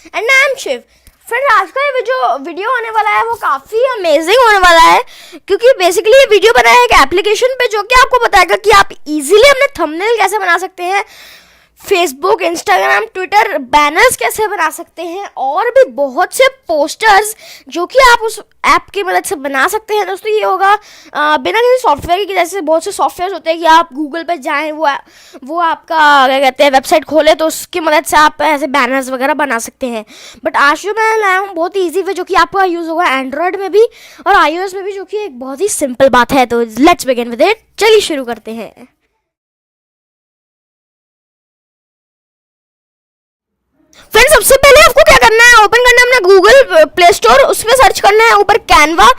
And I am Shiv. Friend, आज का ये जो वीडियो होने वाला है वो काफ़ी अमेजिंग होने वाला है, क्योंकि बेसिकली ये वीडियो बना है एक एप्लीकेशन पे जो कि आपको बताएगा कि आप इजीली अपने थंबनेल कैसे बना सकते हैं, फेसबुक, इंस्टाग्राम, ट्विटर बैनर्स कैसे बना सकते हैं, और भी बहुत से पोस्टर्स जो कि आप उस ऐप की मदद से बना सकते हैं। दोस्तों ये होगा बिना किसी सॉफ्टवेयर के, जैसे बहुत से सॉफ्टवेयर होते हैं कि आप गूगल पे जाएं, वो आपका क्या कहते हैं वेबसाइट खोले तो उसकी मदद से आप ऐसे बैनर्स वगैरह बना सकते हैं। बट आज जो मैं लाया हूँ बहुत ही ईजी वे, जो कि आपका यूज़ होगा एंड्रॉयड में भी और iOS में भी, जो कि एक बहुत ही सिंपल बात है। तो लेट्स बिगिन विद इट, चलिए शुरू करते हैं। फ्रेंड्स, सबसे पहले आपको क्या करना है, ओपन करना है अपना गूगल प्ले स्टोर, उसमें सर्च करना है ऊपर कैनवा।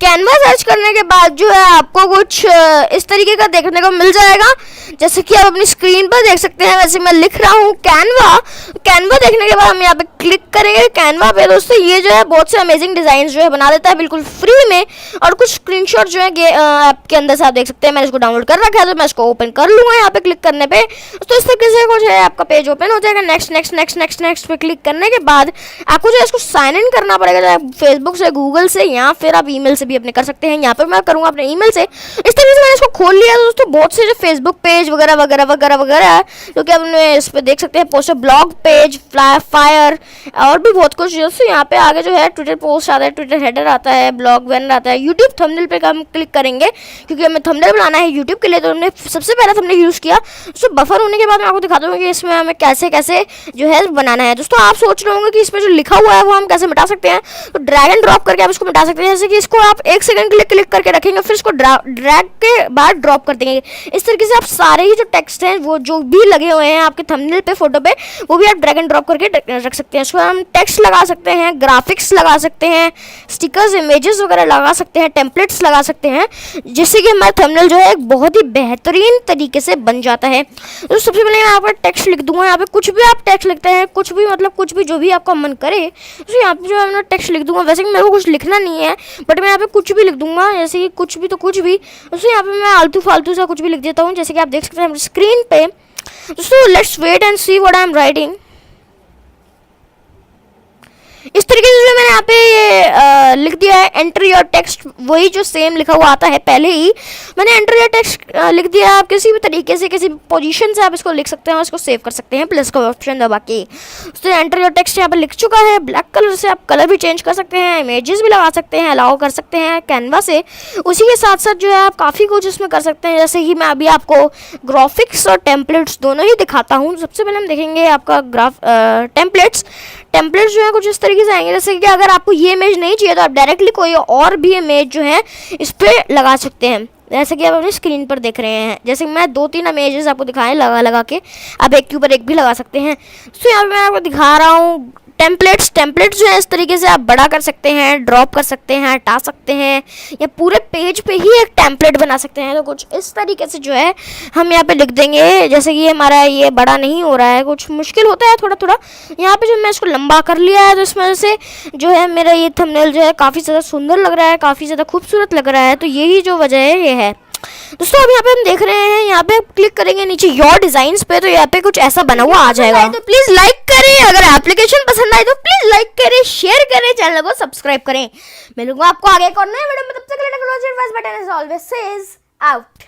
कैनवा सर्च करने के बाद जो है आपको कुछ इस तरीके का देखने को मिल जाएगा, जैसे कि आप अपनी स्क्रीन पर देख सकते हैं। वैसे मैं लिख रहा हूँ कैनवा। कैनवा देखने के बाद हम यहाँ पे क्लिक करेंगे कैनवा पे। दोस्तों ये जो है बहुत से अमेजिंग डिजाइन जो है बना देता है बिल्कुल फ्री में, और कुछ स्क्रीनशॉट जो है ऐप के अंदर से आप देख सकते हैं। मैंने इसको डाउनलोड कर रखा है तो मैं इसको ओपन कर लूँगा यहाँ पे क्लिक करने पे। तो इस तरीके से कुछ है आपका पेज ओपन हो जाएगा। Next next next next next पे क्लिक करने के बाद आपको जो है इसको साइन इन करना पड़ेगा, चाहे फेसबुक से, गूगल से, या फिर आप ईमेल से भी अपने कर सकते हैं। यहाँ पे मैं करूँगा अपने ईमेल से। इस तरीके से मैंने इसको खोल लिया। दोस्तों बहुत से जो फेसबुक पेज वगैरह वगैरह वगैरह वगैरह है जो कि आप इस पर देख सकते हैं, पोस्टर, ब्लॉग पेज, फायर और भी बहुत कुछ। दोस्तों यहाँ पे आगे जो है ट्विटर पोस्ट आता है, ट्विटर हेडर आता है, ब्लॉग बैनर आता है, यूट्यूब थंबनेल पे हम क्लिक करेंगे क्योंकि हमें थंबनेल बनाना है यूट्यूब के लिए। तो हमने सबसे पहला थंबनेल यूज़ किया। दोस्तों बफर होने के बाद मैं आपको दिखाता हूँ कि इसमें हमें कैसे कैसे जो है बनाना है। दोस्तों आप सोच रहे होंगे कि इसमें जो लिखा हुआ है वो हम कैसे मिटा सकते हैं, तो ड्रैग एंड ड्रॉप करके आप इसको मिटा सकते हैं। जैसे कि इसको आप 1 सेकंड के लिए क्लिक करके रखेंगे, फिर इसको ड्रैग के बाद ड्रॉप कर देंगे। इस तरीके से आप सारे ही जो टेक्स्ट हैं वो जो भी लगे हुए हैं आपके थंबनेल पे, फोटो पे, वो भी आप ड्रैग एंड ड्रॉप करके रख सकते हैं। इसको हम टेक्स्ट लगा सकते हैं, ग्राफिक्स लगा सकते हैं, स्टिकर्स, इमेजेस वगैरह लगा सकते हैं, टेम्पलेट्स लगा सकते हैं, जिससे कि हमारा थंबनेल जो है एक बहुत ही बेहतरीन तरीके से बन जाता है। तो सबसे पहले मैं यहाँ पर टेक्स्ट लिख दूंगा। यहाँ पे कुछ भी आप टेक्स्ट लिखते हैं, कुछ भी मतलब कुछ भी जो भी आपका मन करे, तो यहाँ पे जो है मैं टेक्स्ट लिख दूंगा। वैसे कि मेरे को कुछ लिखना नहीं है, बट मैं यहाँ पे कुछ भी लिख दूंगा, जैसे कि कुछ भी तो कुछ भी। उससे यहाँ पे मैं आलतू फालतू सा कुछ भी लिख देता हूँ, जैसे कि आप देख सकते हैं स्क्रीन पे। दोस्तों let's wait and see what I am writing. इस तरीके से जो मैंने यहाँ पे लिख दिया है एंटर योर टेक्स्ट, वही जो सेम लिखा हुआ आता है पहले ही मैंने एंटर योर टेक्स्ट लिख दिया। आप किसी भी तरीके से, किसी पोजीशन से आप इसको लिख सकते हैं और इसको सेव कर सकते हैं प्लस का ऑप्शन दबा के। तो एंटर योर टेक्स्ट यहाँ पे लिख चुका है। ब्लैक कलर से आप कलर भी चेंज कर सकते हैं, इमेजेस भी लगा सकते हैं, अलाउ कर सकते हैं कैनवा से। उसी के साथ साथ जो है आप काफ़ी कुछ इसमें कर सकते हैं, जैसे कि मैं अभी आपको ग्राफिक्स और टेम्पलेट्स दोनों ही दिखाता हूँ। सबसे पहले हम देखेंगे आपका टेम्पलेट्स जो है कुछ इस तरीके से आएंगे, जैसे कि अगर आपको ये इमेज नहीं चाहिए तो आप डायरेक्टली कोई और भी इमेज जो है इस पर लगा सकते हैं, जैसे कि आप अपनी स्क्रीन पर देख रहे हैं। जैसे कि मैं 2-3 इमेजेस आपको दिखाएं लगा के, आप एक के ऊपर एक भी लगा सकते हैं। तो यहाँ पे मैं आपको दिखा रहा हूँ टेम्पलेट्स जो है इस तरीके से आप बड़ा कर सकते हैं, ड्रॉप कर सकते हैं, हटा सकते हैं, या पूरे पेज पे ही एक टेम्पलेट बना सकते हैं। तो कुछ इस तरीके से जो है हम यहाँ पे लिख देंगे, जैसे कि हमारा ये बड़ा नहीं हो रहा है, कुछ मुश्किल होता है थोड़ा थोड़ा। यहाँ पे जो मैं इसको लंबा कर लिया है, तो इस वजह से जो है मेरा ये थंबनेल जो है काफ़ी ज़्यादा सुंदर लग रहा है, काफ़ी ज़्यादा खूबसूरत लग रहा है। तो यही जो वजह है ये है। दोस्तों अब यहाँ पे हम देख रहे हैं, यहाँ पे आप क्लिक करेंगे नीचे योर डिजाइन्स पे, तो यहाँ पे कुछ ऐसा बना हुआ आ जाएगा। तो प्लीज लाइक करें, अगर एप्लीकेशन पसंद आए तो प्लीज लाइक करें, शेयर करें, चैनल को सब्सक्राइब करें। मिलूंगा आपको आगे एक और नए वीडियो में, तब तक के लिए button is always says out.